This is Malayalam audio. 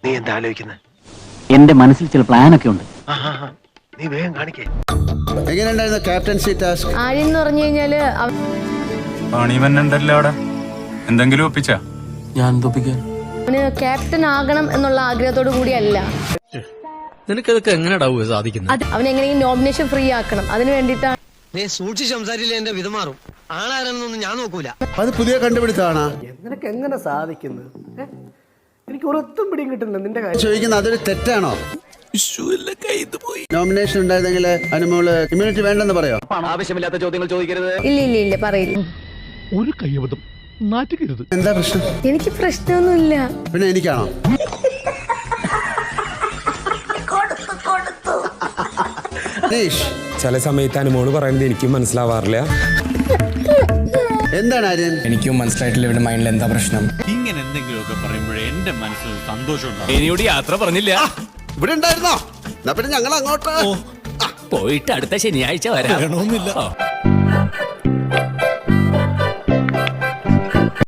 നീ എന്താ ആലോചിക്കുന്നത്? എന്റെ മനസ്സിൽ ചില പ്ലാനൊക്കെ ഉണ്ട്. നീ വേഗം കാണിക്കേ. എങ്ങനെയുണ്ടായിരുന്നു ക്യാപ്റ്റൻസി ടാസ്ക്? ആര്യം എന്ന് പറഞ്ഞു കഴിഞ്ഞാല് പണിവന്നുണ്ടല്ലോ അവിടെ. എന്തെങ്കിലും ഒപ്പിച്ചാ? ഞാൻ തോപ്പിക്കാൻ അവന് ക്യാപ്റ്റൻ ആകണം എന്നുള്ള ആഗ്രഹത്തോടു കൂടിയല്ല. നിനക്കതൊക്കെ എങ്ങനെയാ സാധിക്കുന്നത്? അവൻ എങ്ങനെയും നോമിനേഷൻ ഫ്രീ ആക്കണം. അതിന് വേണ്ടിയിട്ടാണ്. സൂക്ഷിച്ച് സംസാരിച്ചില്ല എന്റെ വിധമാറും. ആളാരെന്നൊന്നും ഞാൻ നോക്കൂല. അത് പുതിയ കണ്ടുപിടുത്തമാണ്. നിനക്ക് എങ്ങനെ സാധിക്കുന്നത്? എനിക്ക് ഒരൊത്തും പിടിയും കിട്ടുന്നില്ല നിന്റെ കാര്യം. ചോദിക്കുന്നത് അതൊരു തെറ്റാണോ? നോമിനേഷൻ ഉണ്ടായിരുന്നെങ്കിൽ അനുമോള് ഇമ്മ്യൂണിറ്റി വേണ്ടെന്ന് പറയോ? ആവശ്യമില്ലാത്ത ചോദ്യങ്ങൾ ചോദിക്കരുത്. ഇല്ല ഇല്ല ഇല്ല പറയില്ല. ഒരു കയ്യബദ്ധം നാറ്റുകരുത്. എന്താ പ്രശ്നം? എനിക്ക് പ്രശ്നമൊന്നുമില്ല. പിന്നെ എനിക്കാണോ? ചില സമയത്ത് അനുമോള് പറയുന്നത് എനിക്കും മനസ്സിലാവാറില്ല. എന്താണ് ആര്യൻ? എനിക്കും മനസ്സിലായിട്ടില്ല ഇവിടെ മൈൻഡിൽ എന്താ പ്രശ്നം. ഇങ്ങനെ എന്തെങ്കിലുമൊക്കെ പറയുമ്പോഴേ എന്റെ മനസ്സിൽ സന്തോഷം. ഇനിയോട് യാത്ര പറഞ്ഞില്ല. ഇവിടെ ഉണ്ടായിരുന്നോ? എന്നാ പിന്നെ ഞങ്ങൾ അങ്ങോട്ട് പോയിട്ട് അടുത്ത ശനിയാഴ്ച വരാം.